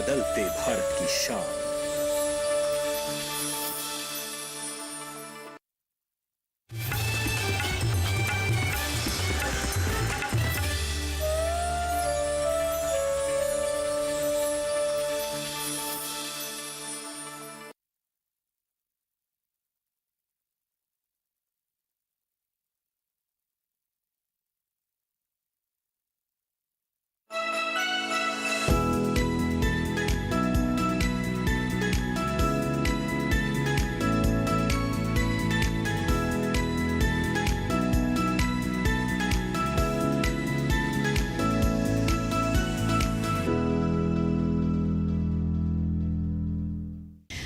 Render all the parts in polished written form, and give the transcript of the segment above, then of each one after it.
बदलते भारत की शान।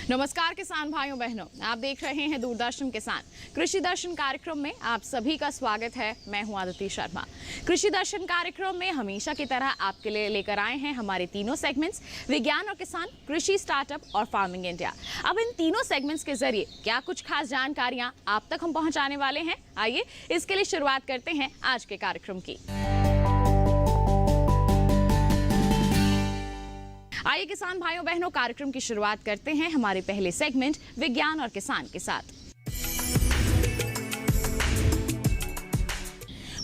नमस्कार किसान भाइयों बहनों, आप देख रहे हैं दूरदर्शन किसान कृषि दर्शन कार्यक्रम में आप सभी का स्वागत है। मैं हूं आदिति शर्मा। कृषि दर्शन कार्यक्रम में हमेशा की तरह आपके लिए लेकर आए हैं हमारे तीनों सेगमेंट्स, विज्ञान और किसान, कृषि स्टार्टअप और फार्मिंग इंडिया। अब इन तीनों सेगमेंट्स के जरिए क्या कुछ खास जानकारियां आप तक हम पहुंचाने वाले हैं, आइए इसके लिए शुरुआत करते हैं आज के कार्यक्रम की। आइए किसान भाइयों बहनों, कार्यक्रम की शुरुआत करते हैं हमारे पहले सेगमेंट विज्ञान और किसान के साथ।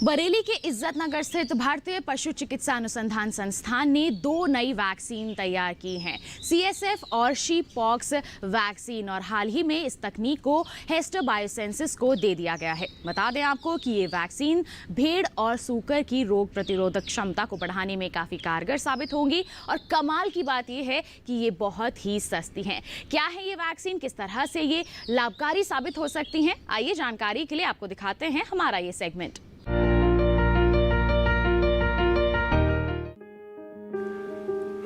बरेली के इज्जत नगर स्थित भारतीय पशु चिकित्सा अनुसंधान संस्थान ने 2 नई वैक्सीन तैयार की हैं, CSF और शीप पॉक्स वैक्सीन, और हाल ही में इस तकनीक को हेस्टर बायोसेंसेस को दे दिया गया है। बता दें आपको कि ये वैक्सीन भेड़ और सूकर की रोग प्रतिरोधक क्षमता को बढ़ाने में काफ़ी कारगर साबित होंगी, और कमाल की बात यह है कि ये बहुत ही सस्ती हैं। क्या है ये वैक्सीन, किस तरह से ये लाभकारी साबित हो सकती हैं, आइए जानकारी के लिए आपको दिखाते हैं हमारा ये सेगमेंट।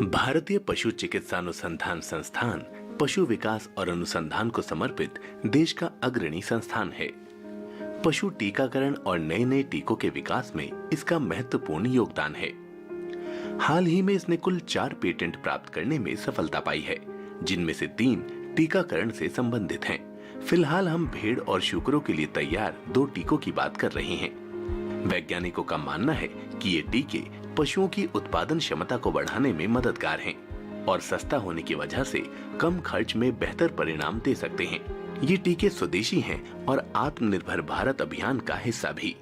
भारतीय पशु चिकित्सा अनुसंधान संस्थान पशु विकास और अनुसंधान को समर्पित देश का अग्रणी संस्थान है। पशु टीकाकरण और नए नए टीकों के विकास में इसका महत्वपूर्ण योगदान है। हाल ही में इसने कुल 4 पेटेंट प्राप्त करने में सफलता पाई है, जिनमें से 3 टीकाकरण से संबंधित हैं। फिलहाल हम भेड़ और शूकरों के लिए तैयार 2 टीकों की बात कर रहे हैं। वैज्ञानिकों का मानना है कि ये टीके पशुओं की उत्पादन क्षमता को बढ़ाने में मददगार हैं और सस्ता होने की वजह से कम खर्च में बेहतर परिणाम दे सकते हैं। ये टीके स्वदेशी हैं और आत्मनिर्भर भारत अभियान का हिस्सा भी,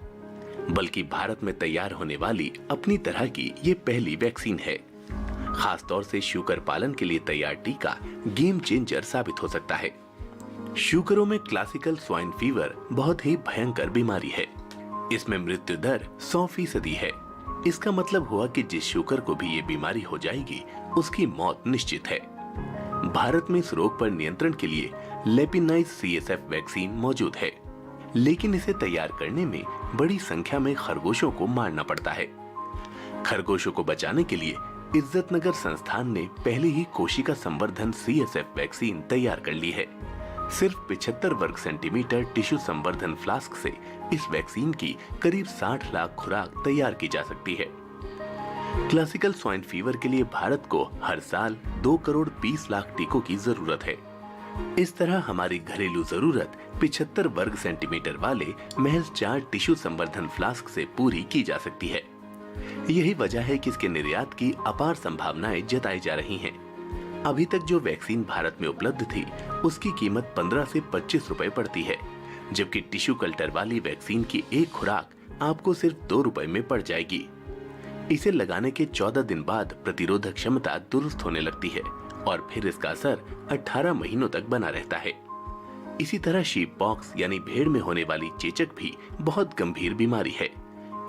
बल्कि भारत में तैयार होने वाली अपनी तरह की ये पहली वैक्सीन है। खास तौर से शूकर पालन के लिए तैयार टीका गेम चेंजर साबित हो सकता है। शूकरों में क्लासिकल स्वाइन फीवर बहुत ही भयंकर बीमारी है। इसमें मृत्यु दर 100% है। इसका मतलब हुआ कि जिस शूकर को भी ये बीमारी हो जाएगी उसकी मौत निश्चित है। भारत में इस रोग पर नियंत्रण के लिए लेपिनाइज CSF वैक्सीन मौजूद है, लेकिन इसे तैयार करने में बड़ी संख्या में खरगोशों को मारना पड़ता है। खरगोशों को बचाने के लिए इज्जतनगर संस्थान ने पहले ही कोशिका संवर्धन CSF वैक्सीन तैयार कर ली है। सिर्फ 75 वर्ग सेंटीमीटर टिश्यू संवर्धन फ्लास्क से इस वैक्सीन की करीब 60 लाख खुराक तैयार की जा सकती है। क्लासिकल स्वाइन फीवर के लिए भारत को हर साल 2 करोड़ 20 लाख टीकों की जरूरत है। इस तरह हमारी घरेलू जरूरत 75 वर्ग सेंटीमीटर वाले महज 4 टिश्यू संवर्धन फ्लास्क से पूरी की जा सकती है। यही वजह है कि इसके निर्यात की अपार संभावनाएं जताई जा रही हैं। अभी तक जो वैक्सीन भारत में उपलब्ध थी उसकी कीमत 15 से 25 रुपए पड़ती है, जबकि टिश्यू कल्चर वाली वैक्सीन की एक खुराक आपको सिर्फ 2 रुपए में पड़ जाएगी। इसे लगाने के 14 दिन बाद प्रतिरोधक क्षमता दुरुस्त होने लगती है और फिर इसका असर 18 महीनों तक बना रहता है। इसी तरह शीप पॉक्स यानी भेड़ में होने वाली चेचक भी बहुत गंभीर बीमारी है।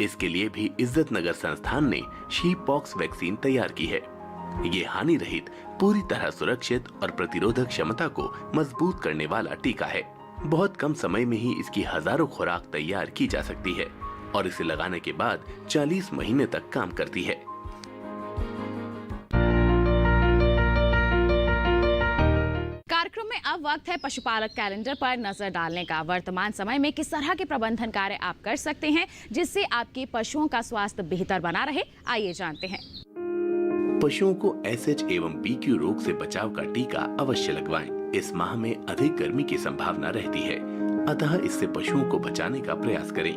इसके लिए भी इज्जतनगर संस्थान ने शीप पॉक्स वैक्सीन तैयार की है। ये हानि रहित, पूरी तरह सुरक्षित और प्रतिरोधक क्षमता को मजबूत करने वाला टीका है। बहुत कम समय में ही इसकी हजारों खुराक तैयार की जा सकती है और इसे लगाने के बाद 40 महीने तक काम करती है। कार्यक्रम में अब वक्त है पशुपालक कैलेंडर पर नजर डालने का। वर्तमान समय में किस तरह के प्रबंधन कार्य आप कर सकते हैं जिससे आपके पशुओं का स्वास्थ्य बेहतर बना रहे, आइए जानते हैं। पशुओं को SH एवं BQ रोग से बचाव का टीका अवश्य लगवाएं। इस माह में अधिक गर्मी की संभावना रहती है, अतः इससे पशुओं को बचाने का प्रयास करें।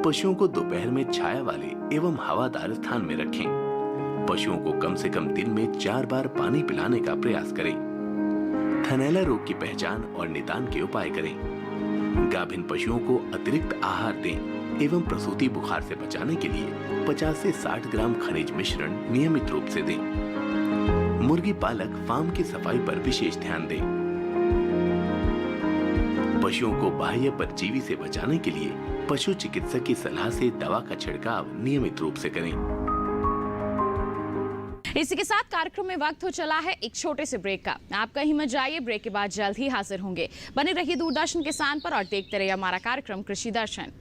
पशुओं को दोपहर में छाया वाले एवं हवादार स्थान में रखें। पशुओं को कम से कम दिन में 4 बार पानी पिलाने का प्रयास करें। थनैला रोग की पहचान और निदान के उपाय करें। गाभिन पशुओं को अतिरिक्त आहार दें एवं प्रसूति बुखार से बचाने के लिए 50 से 60 ग्राम खनिज मिश्रण नियमित रूप से दें। मुर्गी पालक फार्म की सफाई पर विशेष ध्यान दें। पशुओं को बाह्य परजीवी से बचाने के लिए पशु चिकित्सक की सलाह से दवा का छिड़काव नियमित रूप से करें। इसी के साथ कार्यक्रम में वक्त हो चला है एक छोटे से ब्रेक का। आप कहीं मत जाइए, ब्रेक के बाद जल्द ही हाजिर होंगे। बने रहिए दूरदर्शन किसान पर और देखते रहिए हमारा कार्यक्रम कृषि दर्शन।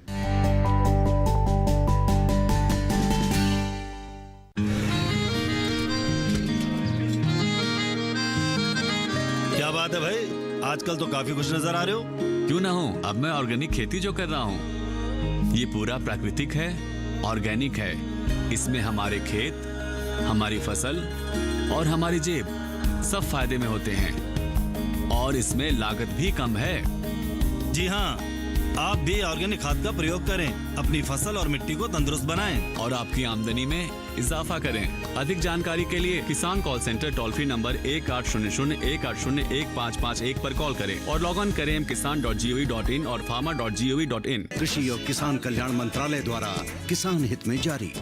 क्या बात है भाई, आजकल तो काफी खुश नजर आ रहे हो। क्यों ना हो, अब मैं ऑर्गेनिक खेती जो कर रहा हूँ ये पूरा प्राकृतिक है, ऑर्गेनिक है। इसमें हमारे खेत, हमारी फसल और हमारी जेब सब फायदे में होते हैं और इसमें लागत भी कम है। जी हाँ, आप भी ऑर्गेनिक खाद का प्रयोग करें, अपनी फसल और मिट्टी को तंदुरुस्त बनाएं और आपकी आमदनी में इजाफा करें। अधिक जानकारी के लिए किसान call centre toll free number 1800-180-1551 पर कॉल करें और लॉग ऑन करें kisan.gov.in और farmer.gov.in। कृषि और किसान कल्याण मंत्रालय द्वारा किसान हित में जारी।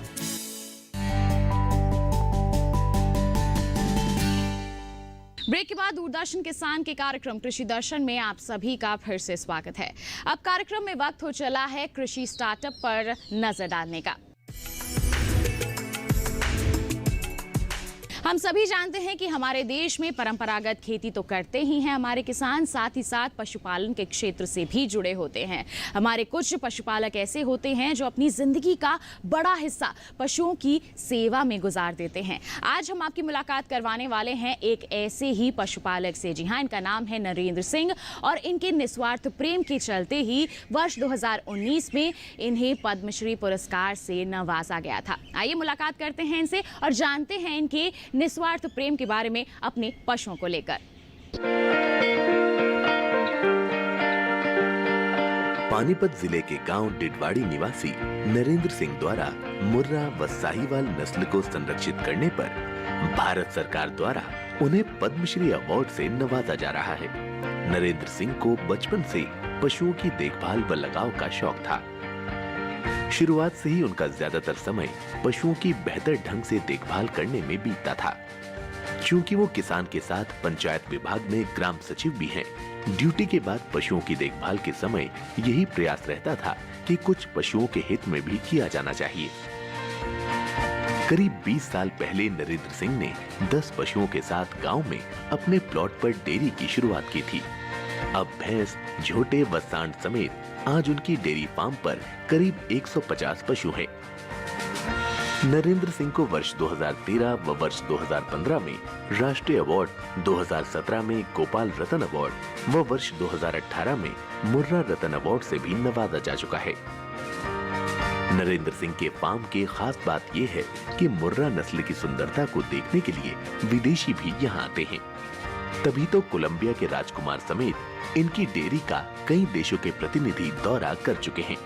ब्रेक के बाद दूरदर्शन किसान के कार्यक्रम कृषि दर्शन में आप सभी का फिर से स्वागत है। अब कार्यक्रम में वक्त हो चला है कृषि स्टार्टअप पर नजर डालने का। हम सभी जानते हैं कि हमारे देश में परंपरागत खेती तो करते ही हैं हमारे किसान, साथ ही साथ पशुपालन के क्षेत्र से भी जुड़े होते हैं। हमारे कुछ पशुपालक ऐसे होते हैं जो अपनी जिंदगी का बड़ा हिस्सा पशुओं की सेवा में गुजार देते हैं। आज हम आपकी मुलाकात करवाने वाले हैं एक ऐसे ही पशुपालक से। जी हाँ, इनका नाम है नरेंद्र सिंह और इनके निस्वार्थ प्रेम के चलते ही वर्ष 2019 में इन्हें पद्मश्री पुरस्कार से नवाजा गया था। आइए मुलाकात करते हैं इनसे और जानते हैं इनके निस्वार्थ प्रेम के बारे में अपने पशुओं को लेकर। पानीपत जिले के गांव डिडवाड़ी निवासी नरेंद्र सिंह द्वारा मुर्रा व साहिवाल नस्ल को संरक्षित करने पर भारत सरकार द्वारा उन्हें पद्मश्री अवार्ड से नवाजा जा रहा है। नरेंद्र सिंह को बचपन से पशुओं की देखभाल व लगाव का शौक था। शुरुआत से ही उनका ज्यादातर समय पशुओं की बेहतर ढंग से देखभाल करने में बीतता था। चूंकि वो किसान के साथ पंचायत विभाग में ग्राम सचिव भी हैं, ड्यूटी के बाद पशुओं की देखभाल के समय यही प्रयास रहता था कि कुछ पशुओं के हित में भी किया जाना चाहिए। करीब 20 साल पहले नरेंद्र सिंह ने 10 पशुओं के साथ गांव में अपने प्लॉट पर डेयरी की शुरुआत की थी। अब भैंस, झोटे व सांड समेत आज उनकी डेयरी फार्म पर करीब 150 पशु हैं। नरेंद्र सिंह को वर्ष 2013 व वर्ष 2015 में राष्ट्रीय अवार्ड, 2017 में गोपाल रत्न अवार्ड व वर्ष 2018 में मुर्रा रत्न अवार्ड से भी नवाजा जा चुका है। नरेंद्र सिंह के फार्म की खास बात यह है कि मुर्रा नस्ल की सुंदरता को देखने के लिए विदेशी भी यहाँ आते हैं। तभी तो कोलंबिया के राजकुमार समेत इनकी डेयरी का कई देशों के प्रतिनिधि दौरा कर चुके हैं।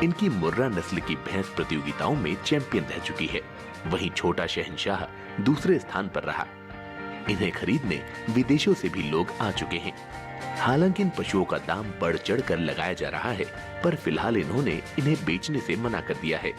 इनकी मुर्रा नस्ल की भैंस प्रतियोगिताओं में चैंपियन रह चुकी है। वहीं छोटा शहंशाह दूसरे स्थान पर रहा। इन्हें खरीदने विदेशों से भी लोग आ चुके हैं। हालांकि इन पशुओं का दाम बढ़ चढ़ कर लगाया जा रहा है, पर फिलहाल इन्होंने इन्हें बेचने से मना कर दिया है।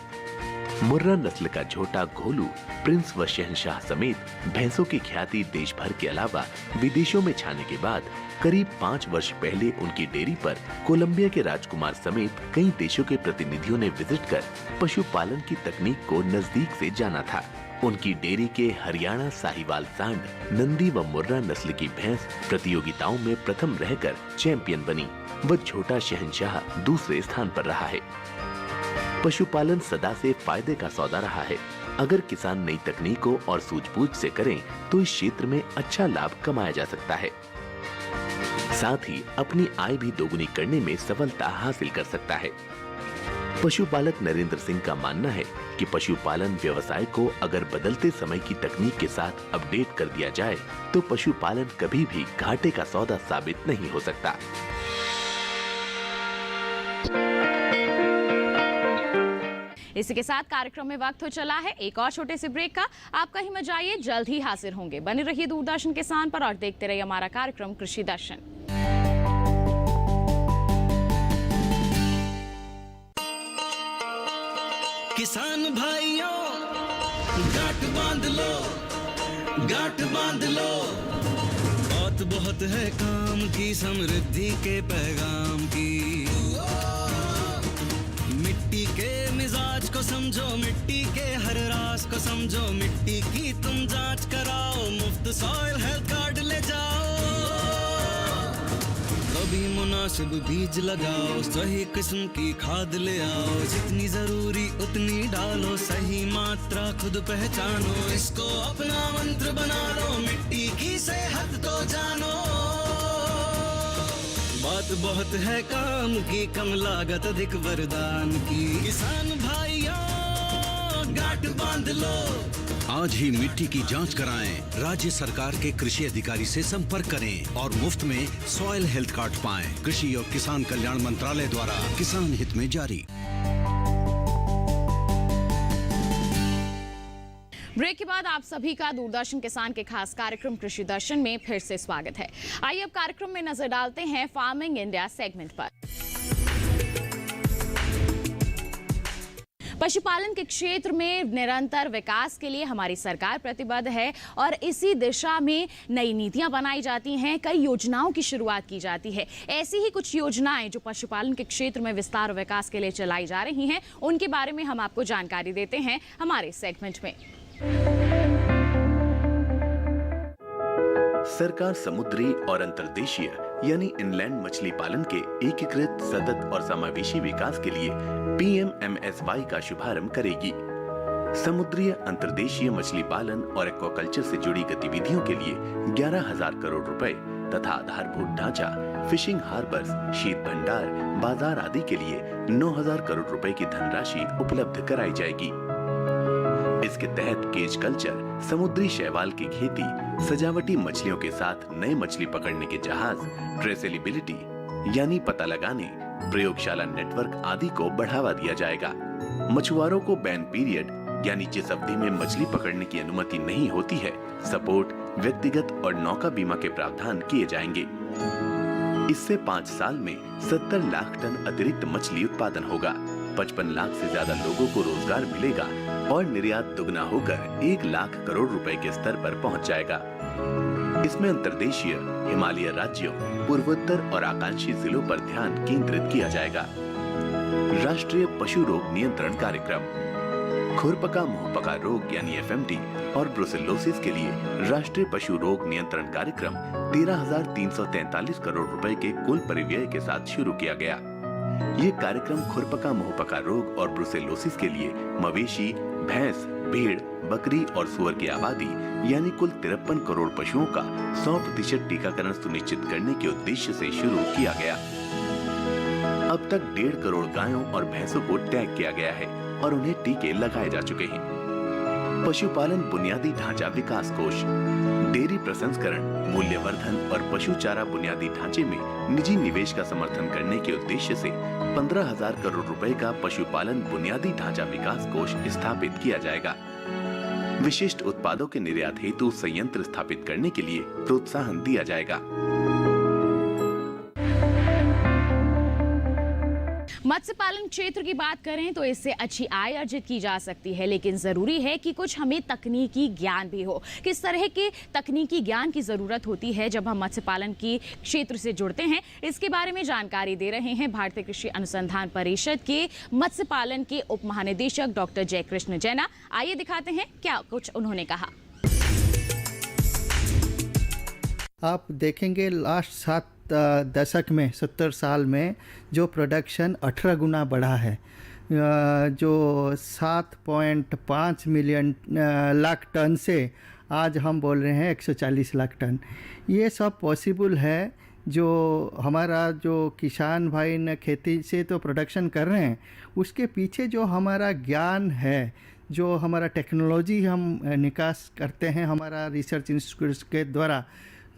मुर्रा नस्ल का झोटा घोलू, प्रिंस व शहंशाह समेत भैंसों की ख्याति देश भर के अलावा विदेशों में छाने के बाद करीब 5 वर्ष पहले उनकी डेयरी पर कोलंबिया के राजकुमार समेत कई देशों के प्रतिनिधियों ने विजिट कर पशुपालन की तकनीक को नजदीक से जाना था। उनकी डेयरी के हरियाणा साहिवाल सांड, नंदी व मुर्रा नस्ल की भैंस प्रतियोगिताओं में प्रथम रहकर चैंपियन बनी व छोटा शहंशाह दूसरे स्थान पर रहा है। पशुपालन सदा से फायदे का सौदा रहा है। अगर किसान नई तकनीकों और सूझबूझ से करें तो इस क्षेत्र में अच्छा लाभ कमाया जा सकता है। साथ ही अपनी आय भी दोगुनी करने में सफलता हासिल कर सकता है। पशुपालक नरेंद्र सिंह का मानना है कि पशुपालन व्यवसाय को अगर बदलते समय की तकनीक के साथ अपडेट कर दिया जाए तो पशुपालन कभी भी घाटे का सौदा साबित नहीं हो सकता। इसी के साथ कार्यक्रम में वक्त हो चला है एक और छोटे से ब्रेक का। आप कहीं मत जाइए, जल्द ही हाजिर होंगे। बने रहिए दूरदर्शन किसान पर और देखते रहिए हमारा कार्यक्रम कृषि दर्शन। किसान भाइयों गांठ बांध लो, गांठ बांध लो, बात बहुत है काम की, समृद्धि के पैगाम की। मिट्टी के मिजाज को समझो, मिट्टी के हर राज को समझो, मिट्टी की तुम जांच कराओ, मुफ्त सॉइल हेल्थ कार्ड ले जाओ। कभी मुनासिब बीज लगाओ, सही किस्म की खाद ले आओ, जितनी जरूरी उतनी डालो, सही मात्रा खुद पहचानो, इसको अपना मंत्र बना लो, मिट्टी की सेहत तो जानो। बात बहुत है काम की, कम लागत अधिक वरदान की। किसान भाइयों गांठ बांध लो, आज ही मिट्टी की जांच कराएं, राज्य सरकार के कृषि अधिकारी से संपर्क करें और मुफ्त में सॉइल हेल्थ कार्ड पाएं। कृषि और किसान कल्याण मंत्रालय द्वारा किसान हित में जारी। ब्रेक के बाद आप सभी का दूरदर्शन किसान के खास कार्यक्रम कृषि दर्शन में फिर से स्वागत है। आइए अब कार्यक्रम में नजर डालते हैं फार्मिंग इंडिया सेगमेंट पर। पशुपालन के क्षेत्र में निरंतर विकास के लिए हमारी सरकार प्रतिबद्ध है और इसी दिशा में नई नीतियां बनाई जाती हैं, कई योजनाओं की शुरुआत की जाती है। ऐसी ही कुछ योजनाएं जो पशुपालन के क्षेत्र में विस्तार और विकास के लिए चलाई जा रही हैं, उनके बारे में हम आपको जानकारी देते हैं हमारे सेगमेंट में। सरकार समुद्री और अंतर्देशीय यानी इनलैंड मछली पालन के एकीकृत, सतत और समावेशी विकास के लिए PMMSY का शुभारंभ करेगी। समुद्री अंतर्देशीय मछली पालन और एक्वाकल्चर से जुड़ी गतिविधियों के लिए 11,000 करोड़ रुपए तथा आधारभूत ढांचा, फिशिंग हार्बर्स, शीत भंडार, बाजार आदि के लिए 9,000 करोड़ रुपए की धनराशि उपलब्ध कराई जाएगी। इसके तहत केज कल्चर, समुद्री शैवाल की खेती, सजावटी मछलियों के साथ नए मछली पकड़ने के जहाज, ट्रेसेबिलिटी यानी पता लगाने, प्रयोगशाला नेटवर्क आदि को बढ़ावा दिया जाएगा। मछुआरों को बैन पीरियड यानी जिस अवधि में मछली पकड़ने की अनुमति नहीं होती है, सपोर्ट, व्यक्तिगत और नौका बीमा के प्रावधान किए जाएंगे। इससे 5 साल में 70 लाख टन अतिरिक्त मछली उत्पादन होगा, 55 लाख से ज्यादा लोगों को रोजगार मिलेगा और निर्यात दुगना होकर 1 लाख करोड़ रुपए के स्तर पर पहुंच जाएगा। इसमें अंतर्देशीय, हिमालय राज्यों, पूर्वोत्तर और आकांक्षी जिलों पर ध्यान केंद्रित किया जाएगा। राष्ट्रीय पशु रोग नियंत्रण कार्यक्रम, खुरपका मुंहपका रोग यानी FMD और ब्रुसेलोसिस के लिए राष्ट्रीय पशु रोग नियंत्रण कार्यक्रम 13,343 करोड़ रुपए के कुल परिव्यय के साथ शुरू किया गया। ये कार्यक्रम खुरपका मुंहपका रोग और ब्रुसेलोसिस के लिए मवेशी, भैंस, भेड़, बकरी और सुअर की आबादी यानी कुल 53 करोड़ पशुओं का 100% टीकाकरण सुनिश्चित करने के उद्देश्य से शुरू किया गया। अब तक 1.5 करोड़ गायों और भैंसों को टैग किया गया है और उन्हें टीके लगाए जा चुके हैं। पशुपालन बुनियादी ढांचा विकास कोष, डेयरी प्रसंस्करण, मूल्यवर्धन और पशु चारा बुनियादी ढांचे में निजी निवेश का समर्थन करने के उद्देश्य से 15,000 करोड़ रुपए का पशुपालन बुनियादी ढांचा विकास कोष स्थापित किया जाएगा। विशिष्ट उत्पादों के निर्यात हेतु संयंत्र स्थापित करने के लिए प्रोत्साहन दिया जाएगा। मत्स्य पालन क्षेत्र की बात करें तो इससे अच्छी आय अर्जित की जा सकती है, लेकिन जरूरी है कि कुछ हमें तकनीकी ज्ञान भी हो। किस तरह के तकनीकी ज्ञान की जरूरत होती है जब हम मत्स्य पालन के क्षेत्र से जुड़ते हैं, इसके बारे में जानकारी दे रहे हैं भारतीय कृषि अनुसंधान परिषद के मत्स्य पालन के उप महानिदेशक डॉक्टर जयकृष्ण जैना। आइए दिखाते हैं क्या कुछ उन्होंने कहा। आप देखेंगे लास्ट 7 दशक में 70 साल में जो प्रोडक्शन 18 गुना बढ़ा है, जो 7.5 मिलियन लाख टन से आज हम बोल रहे हैं 140 लाख टन। ये सब पॉसिबल है जो हमारा जो किसान भाई ने खेती से तो प्रोडक्शन कर रहे हैं, उसके पीछे जो हमारा ज्ञान है, जो हमारा टेक्नोलॉजी हम निकास करते हैं हमारा रिसर्च इंस्टीट्यूट के द्वारा,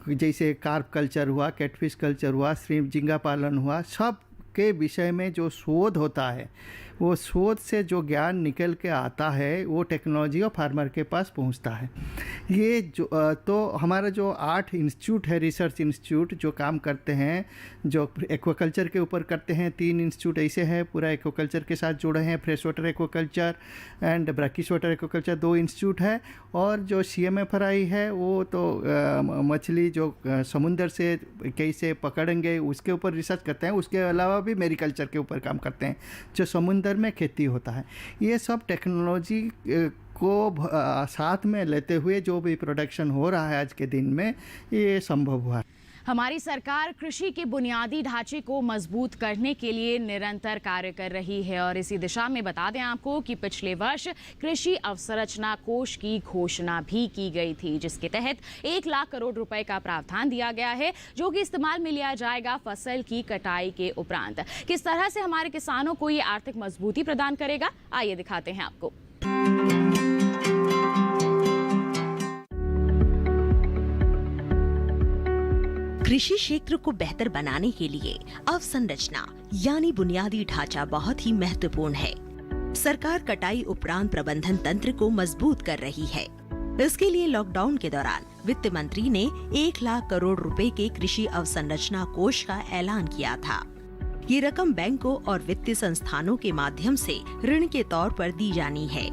जैसे कार्प कल्चर हुआ, कैटफिश कल्चर हुआ, श्रिम्प झींगा पालन हुआ, सब के विषय में जो शोध होता है, वो शोध से जो ज्ञान निकल के आता है वो टेक्नोलॉजी और फार्मर के पास पहुंचता है। ये जो तो हमारा जो 8 इंस्टीट्यूट है, रिसर्च इंस्टीट्यूट जो काम करते हैं, जो एक्वाकल्चर के ऊपर करते हैं, 3 इंस्टीट्यूट ऐसे हैं पूरा एक्वाकल्चर के साथ जुड़े हैं, fresh water aquaculture and brackish water aquaculture 2 institute है। और जो CMFRI है वो तो मछली जो समुंदर से कैसे पकड़ेंगे उसके ऊपर रिसर्च करते हैं। उसके अलावा भी मेरीकल्चर के ऊपर काम करते हैं जो समुंदर में खेती होता है। ये सब टेक्नोलॉजी को साथ में लेते हुए जो भी प्रोडक्शन हो रहा है आज के दिन में, ये संभव हुआ। हमारी सरकार कृषि के बुनियादी ढांचे को मजबूत करने के लिए निरंतर कार्य कर रही है और इसी दिशा में बता दें आपको कि पिछले वर्ष कृषि अवसंरचना कोष की घोषणा भी की गई थी, जिसके तहत 1 लाख करोड़ रुपए का प्रावधान दिया गया है, जो कि इस्तेमाल में लिया जाएगा फसल की कटाई के उपरांत। किस तरह से हमारे किसानों को ये आर्थिक मजबूती प्रदान करेगा, आइए दिखाते हैं आपको। कृषि क्षेत्र को बेहतर बनाने के लिए अवसंरचना यानी बुनियादी ढांचा बहुत ही महत्वपूर्ण है। सरकार कटाई उपरांत प्रबंधन तंत्र को मजबूत कर रही है। इसके लिए लॉकडाउन के दौरान वित्त मंत्री ने 1 लाख करोड़ रुपए के कृषि अवसंरचना कोष का ऐलान किया था। ये रकम बैंकों और वित्तीय संस्थानों के माध्यम से ऋण के तौर पर दी जानी है।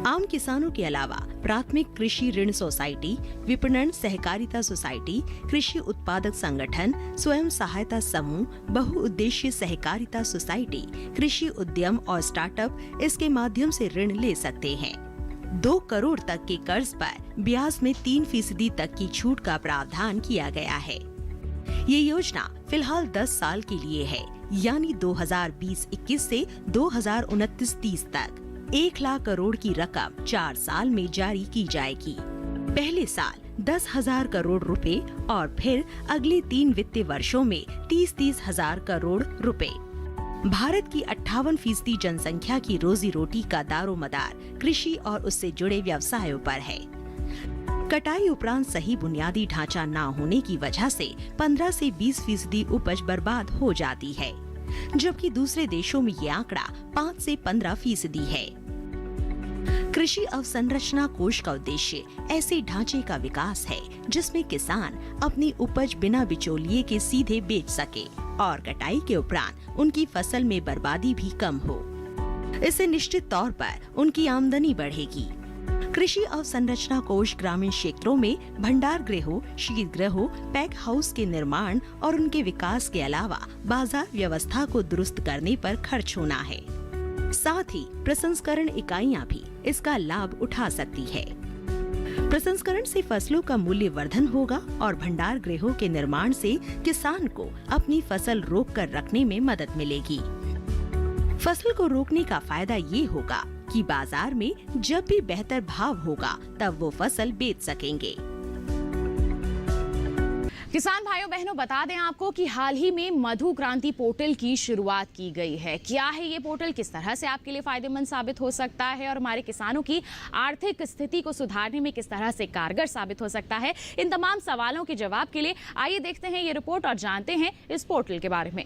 आम किसानों के अलावा प्राथमिक कृषि ऋण सोसाइटी, विपणन सहकारिता सोसाइटी, कृषि उत्पादक संगठन, स्वयं सहायता समूह, बहुउद्देशीय सहकारिता सोसाइटी, कृषि उद्यम और स्टार्टअप इसके माध्यम से ऋण ले सकते हैं। 2 करोड़ तक के कर्ज पर ब्याज में 3% तक की छूट का प्रावधान किया गया है। ये योजना फिलहाल 10 साल के लिए है, यानी 2020-21 से 2029-30 तक 1 लाख करोड़ की रकम 4 साल में जारी की जाएगी। पहले साल 10,000 करोड़ रुपए और फिर अगले 3 वित्तीय वर्षों में 30-30 हजार करोड़ रुपए। भारत की 58% जनसंख्या की रोजी रोटी का दारोमदार कृषि और उससे जुड़े व्यवसायों पर है। कटाई उपरांत सही बुनियादी ढांचा न होने की वजह से 15 से 20% उपज बर्बाद हो जाती है, जबकि दूसरे देशों में ये आंकड़ा 5 से 15% है। कृषि अवसंरचना कोष का उद्देश्य ऐसे ढांचे का विकास है जिसमें किसान अपनी उपज बिना बिचौलिए के सीधे बेच सके और कटाई के उपरांत उनकी फसल में बर्बादी भी कम हो। इससे निश्चित तौर पर उनकी आमदनी बढ़ेगी। कृषि अवसंरचना कोष ग्रामीण क्षेत्रों में भंडार गृहों, शीतगृहों, पैक हाउस के निर्माण और उनके विकास के अलावा बाजार व्यवस्था को दुरुस्त करने पर खर्च होना है। साथ ही प्रसंस्करण इकाइयां भी इसका लाभ उठा सकती है। प्रसंस्करण से फसलों का मूल्य वर्धन होगा और भंडार गृहों के निर्माण से किसान को अपनी फसल रोक कर रखने में मदद मिलेगी। फसल को रोकने का फायदा ये होगा कि बाजार में जब भी बेहतर भाव होगा तब वो फसल बेच सकेंगे। किसान भाइयों बहनों, बता दें आपको कि हाल ही में मधु क्रांति पोर्टल की शुरुआत की गई है। क्या है ये पोर्टल, किस तरह से आपके लिए फायदेमंद साबित हो सकता है और हमारे किसानों की आर्थिक स्थिति को सुधारने में किस तरह से कारगर साबित हो सकता है, इन तमाम सवालों के जवाब के लिए आइए देखते हैं ये रिपोर्ट और जानते हैं इस पोर्टल के बारे में।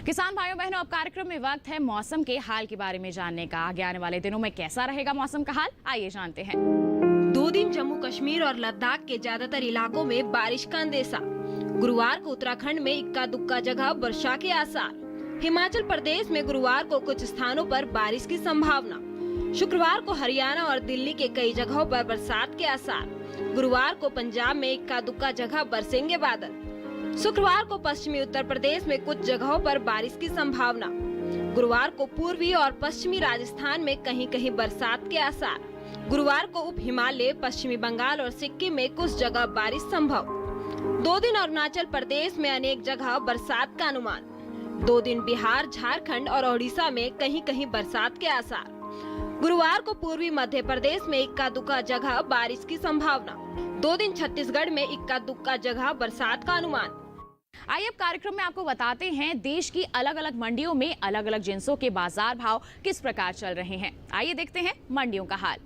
किसान भाइयों बहनों, अब कार्यक्रम में वक्त है मौसम के हाल के बारे में जानने का। आगे आने वाले दिनों में कैसा रहेगा मौसम का हाल, आइए जानते हैं। 2 दिन जम्मू कश्मीर और लद्दाख के ज्यादातर इलाकों में बारिश का अंदेशा। गुरुवार को उत्तराखंड में इक्का दुक्का जगह वर्षा के आसार। हिमाचल प्रदेश में गुरुवार को कुछ स्थानों पर बारिश की संभावना। शुक्रवार को हरियाणा और दिल्ली के कई जगहों पर बरसात के आसार। गुरुवार को पंजाब में इक्का दुक्का जगह बरसेंगे बादल। शुक्रवार को पश्चिमी उत्तर प्रदेश में कुछ जगहों पर बारिश की संभावना। गुरुवार को पूर्वी और पश्चिमी राजस्थान में कहीं कहीं बरसात के आसार। गुरुवार को उप हिमालय, पश्चिमी बंगाल और सिक्किम में कुछ जगह बारिश संभव। 2 दिन अरुणाचल प्रदेश में अनेक जगह बरसात का अनुमान। 2 दिन बिहार, झारखंड और ओडिशा में कहीं कहीं बरसात के आसार। गुरुवार को पूर्वी मध्य प्रदेश में इक्का दुक्का जगह बारिश की संभावना। 2 दिन छत्तीसगढ़ में इक्का दुक्का जगह बरसात का अनुमान। आइए अब कार्यक्रम में आपको बताते हैं देश की अलग अलग मंडियों में अलग अलग जिंसों के बाजार भाव किस प्रकार चल रहे हैं। आइए देखते हैं मंडियों का हाल।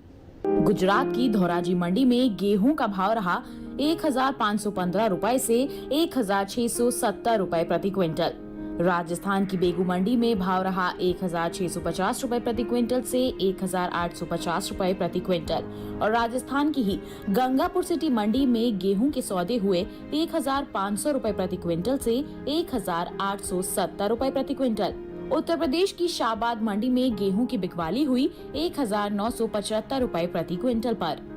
गुजरात की धोराजी मंडी में गेहूं का भाव रहा 1515 रुपए से 1670 रुपए प्रति क्विंटल। राजस्थान की बेगू मंडी में भाव रहा 1650 रुपए प्रति क्विंटल से 1850 रुपए प्रति क्विंटल और राजस्थान की ही गंगापुर सिटी मंडी में गेहूं के सौदे हुए 1500 रुपए प्रति क्विंटल से 1870 रुपए प्रति क्विंटल। उत्तर प्रदेश की शाहबाद मंडी में गेहूं की बिकवाली हुई 1975 रुपए प्रति क्विंटल पर।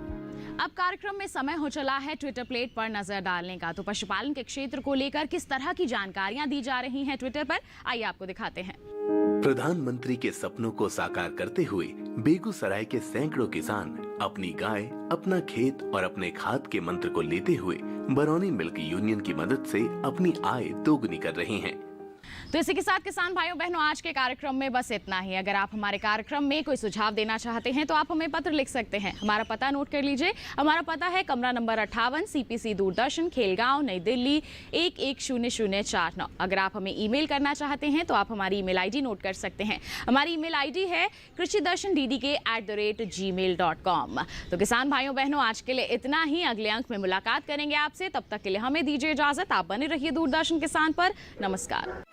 अब कार्यक्रम में समय हो चला है ट्विटर प्लेट पर नजर डालने का। तो पशुपालन के क्षेत्र को लेकर किस तरह की जानकारियां दी जा रही हैं ट्विटर पर, आइए आपको दिखाते हैं। प्रधानमंत्री के सपनों को साकार करते हुए बेगूसराय के सैकड़ों किसान अपनी गाय, अपना खेत और अपने खाद के मंत्र को लेते हुए बरौनी मिल्क यूनियन की मदद से अपनी आय दोगुनी कर रहे हैं। तो इसी के साथ किसान भाइयों बहनों आज के कार्यक्रम में बस इतना ही। अगर आप हमारे कार्यक्रम में कोई सुझाव देना चाहते हैं तो आप हमें पत्र लिख सकते हैं। हमारा पता नोट कर लीजिए। हमारा पता है कमरा नंबर 58, CPC दूरदर्शन, खेलगांव, नई दिल्ली 110049। अगर आप हमें ईमेल करना चाहते हैं तो आप हमारी ईमेल आईडी नोट कर सकते हैं। हमारी ईमेल आईडी है krishidarshandddk@gmail.com। तो किसान भाइयों बहनों आज के लिए इतना ही। अगले अंक में मुलाकात करेंगे आपसे। तब तक के लिए हमें दीजिए इजाजत। आप बने रहिए दूरदर्शन किसान पर। नमस्कार।